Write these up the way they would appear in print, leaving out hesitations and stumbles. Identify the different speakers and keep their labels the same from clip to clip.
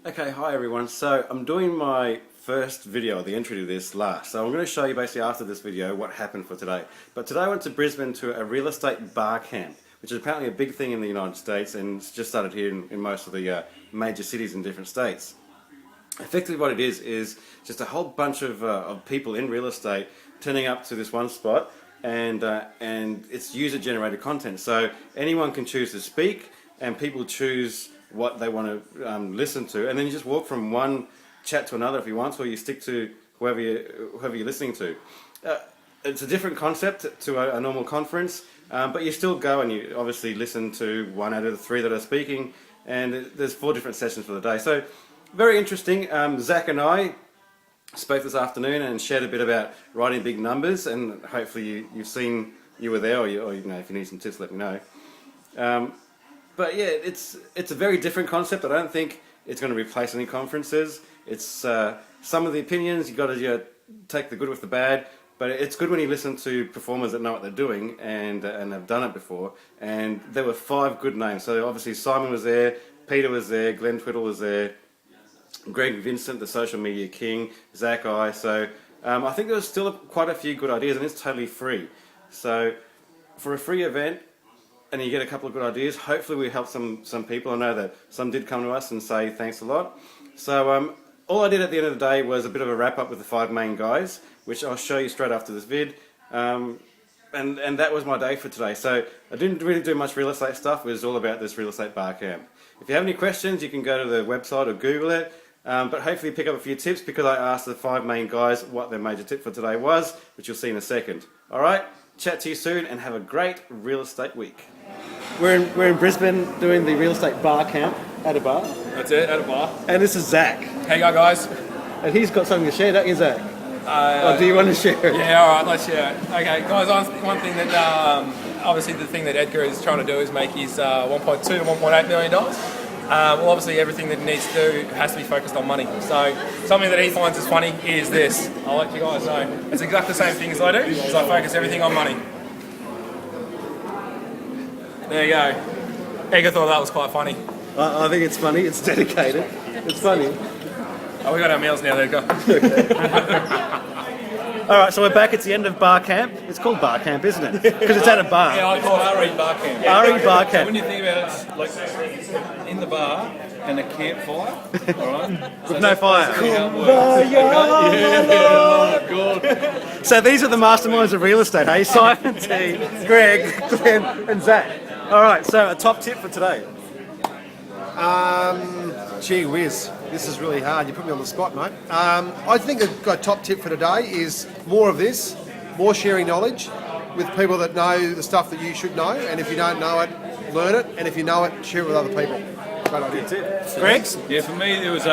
Speaker 1: Okay, hi everyone. So I'm doing my first video, the entry to this last. So I'm going to show you basically after this video what happened for today. But today I went to Brisbane to a real estate bar camp, which is apparently a big thing in the United States and it's just started here in most of the major cities in different states. Effectively what it is just a whole bunch of people in real estate turning up to this one spot, and it's user-generated content. So anyone can choose to speak and people choose what they want to listen to, and then you just walk from one chat to another if you want to, or you stick to whoever you're listening to. It's a different concept to a normal conference, but you still go and you obviously listen to one out of the three that are speaking, and there's 4 different sessions for the day. So very interesting. Zac and I spoke this afternoon and shared a bit about writing big numbers, and hopefully you were there, or you know, if you need some tips, let me know. But yeah, it's a very different concept. I don't think it's going to replace any conferences. It's some of the opinions, you've got to take the good with the bad, but it's good when you listen to performers that know what they're doing and have done it before. And there were 5 good names. So obviously Simon was there, Peter was there, Glenn Twiddle was there, Greg Vincent, the social media king, Zac I. So I think there was still quite a few good ideas, and it's totally free. So for a free event, and you get a couple of good ideas, hopefully we help some people. I know that some did come to us and say thanks a lot. So all I did at the end of the day was a bit of a wrap up with the 5 main guys, which I'll show you straight after this vid. And that was my day for today. So I didn't really do much real estate stuff. It was all about this real estate bar camp. If you have any questions, you can go to the website or Google it. But hopefully pick up a few tips, because I asked the 5 main guys what their major tip for today was, which you'll see in a second. Alright, chat to you soon and have a great real estate week. We're in Brisbane doing the real estate bar camp at a bar.
Speaker 2: That's it, at a bar.
Speaker 1: And this is Zac.
Speaker 2: How you go, guys?
Speaker 1: And he's got something to share, don't you, Zac? Or do you want to share it?
Speaker 2: Yeah, alright, let's share it. Okay, guys, one thing that, obviously the thing that Edgar is trying to do is make his $1.2 to $1.8 million. Well, obviously everything that he needs to do has to be focused on money. So something that he finds is funny is this. I'll let you guys know. It's exactly the same thing as I do, is I focus everything on money. There you go. Edgar thought that was quite funny.
Speaker 1: I think it's funny. It's dedicated. It's funny.
Speaker 2: Oh, we got our meals now, Edgar.
Speaker 1: Alright, so we're back. It's the end of bar camp. It's called bar camp, isn't it? Because it's at a bar.
Speaker 3: Yeah, I call it R.E BarCamp.
Speaker 1: R.E BarCamp.
Speaker 3: When you think about it, it's like in the bar and a campfire, alright?
Speaker 1: With no fire.
Speaker 3: Good.
Speaker 1: So these are the masterminds of real estate, hey? Simon, T, Greg, Glenn, and Zac. Alright, so a top tip for today.
Speaker 4: Gee whiz, this is really hard. You put me on the spot, mate. I think a top tip for today is more of this, more sharing knowledge with people that know the stuff that you should know, and if you don't know it, learn it, and if you know it, share it with other people. Great idea.
Speaker 1: Greg?
Speaker 3: Yeah, for me, there was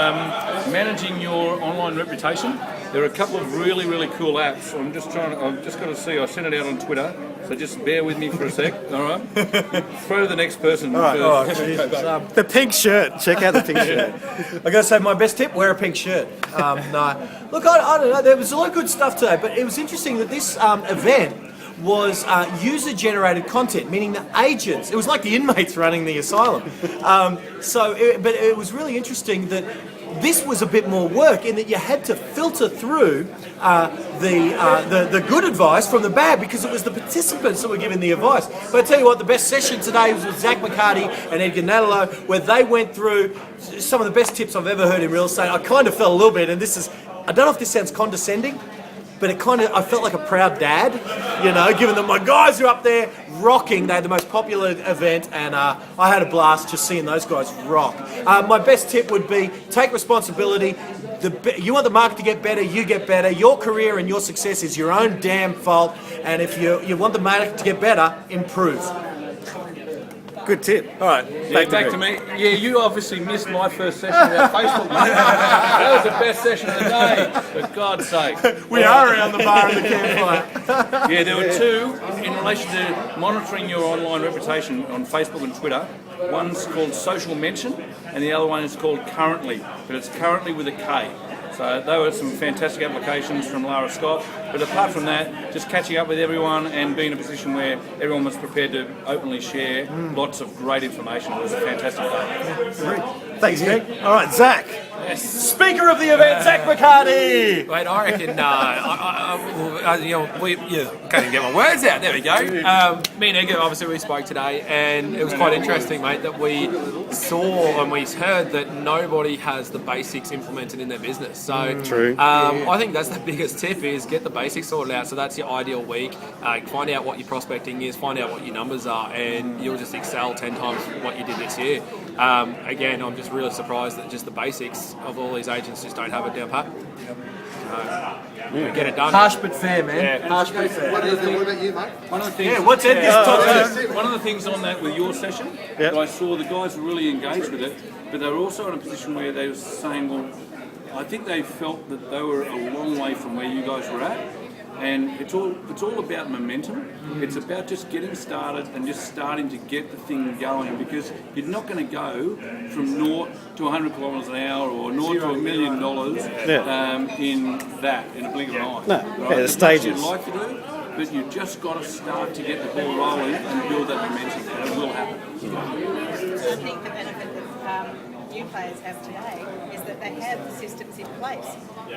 Speaker 3: managing your online reputation. There are a couple of really, really cool apps. I've just got to see, I sent it out on Twitter, so just bear with me for a sec, alright? Throw to the next person.
Speaker 1: All right. The pink shirt. Check out the pink shirt.
Speaker 5: I gotta say, my best tip: wear a pink shirt. No, look, I don't know. There was a lot of good stuff today, but it was interesting that this event was user-generated content, meaning the agents. It was like the inmates running the asylum. But it was really interesting that this was a bit more work in that you had to filter through the good advice from the bad, because it was the participants that were giving the advice. But I tell you what, the best session today was with Zac McHardy and Edgar Natalo, where they went through some of the best tips I've ever heard in real estate. I kind of felt a little bit, and I don't know if this sounds condescending, but I felt like a proud dad, you know, given that my guys are up there rocking. They had the most popular event, and I had a blast just seeing those guys rock. My best tip would be take responsibility. You want the market to get better, you get better. Your career and your success is your own damn fault, and if you want the market to get better, improve.
Speaker 1: Good tip. All right,
Speaker 3: Back to me. Yeah, you obviously missed my first session about Facebook, mate. That was the best session of the day, for God's sake.
Speaker 5: We are around the bar and the campfire.
Speaker 3: Yeah, there were 2 in relation to monitoring your online reputation on Facebook and Twitter. One's called Social Mention, and the other one is called Currently, but it's Currently with a K. So they were some fantastic applications from Lara Scott. But apart from that, just catching up with everyone and being in a position where everyone was prepared to openly share lots of great information. It was a fantastic day.
Speaker 5: Thanks, Greg. All right, Zac. Speaker of the event, Zac McHardy.
Speaker 2: Mate, I reckon, can't even get my words out. There we go. Me and Edgar, obviously, we spoke today, and it was quite interesting, mate, that we saw and we heard that nobody has the basics implemented in their business. So,
Speaker 1: True.
Speaker 2: I think that's the biggest tip is get the basics sorted out. So that's your ideal week. Find out what your prospecting is, find out what your numbers are, and you'll just excel 10 times what you did this year. Again, I'm just really surprised that just the basics of all these agents just don't have it down pat. Get it done.
Speaker 5: Harsh but fair, man.
Speaker 2: Yeah.
Speaker 5: Harsh but fair.
Speaker 4: What about you, mate?
Speaker 3: One of the things,
Speaker 5: Yeah, what's Edgar's top tip?
Speaker 3: one of the things on that with your session, that I saw the guys were really engaged with it, but they were also in a position where they were saying, well, I think they felt that they were a long way from where you guys were at. And it's all about momentum. It's about just getting started and just starting to get the thing going, because you're not going to go from 0 to 100 kilometres an hour or 0 to $1 million in a blink of an eye.
Speaker 1: No,
Speaker 3: right?
Speaker 1: the
Speaker 3: It's
Speaker 1: stages.
Speaker 3: what you'd like to do, but you've just got to start to get the ball rolling and build that momentum, and it will happen.
Speaker 6: I think the benefit that new players have today is that they have the systems in place,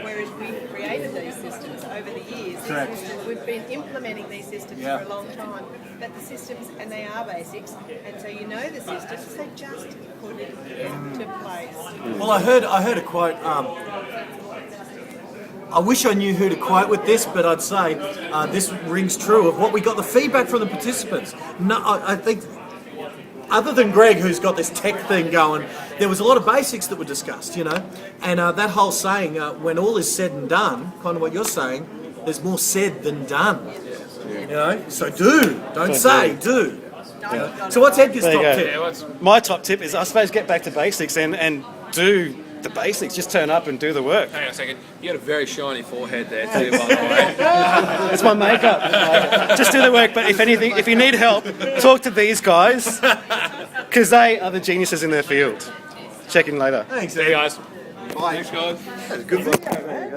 Speaker 6: whereas we've created these systems over the years.
Speaker 5: Correct.
Speaker 6: We've been implementing these systems for a long time, but the systems, and they are basics, and so you know the systems, so just put it into place.
Speaker 5: Well, I heard a quote. I wish I knew who to quote with this, but I'd say this rings true of what we got the feedback from the participants. No, I think, other than Greg, who's got this tech thing going, there was a lot of basics that were discussed, you know, and that whole saying, when all is said and done, kind of what you're saying, there's more said than done. You know, so don't say, do. So what's Edgar's
Speaker 1: There you
Speaker 5: top
Speaker 1: go.
Speaker 5: tip?
Speaker 1: My top tip is, I suppose, get back to basics and do the basics. Just turn up and do the work.
Speaker 2: Hang on a second. You got a very shiny forehead there too, by the way.
Speaker 1: It's my makeup. Just do the work. But if you need help, talk to these guys, because they are the geniuses in their field. Check in later.
Speaker 5: Thanks,
Speaker 2: See you guys.
Speaker 3: Thanks, guys.
Speaker 5: Good video, man.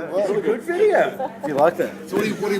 Speaker 5: Good video.
Speaker 1: You like that?
Speaker 4: So what do you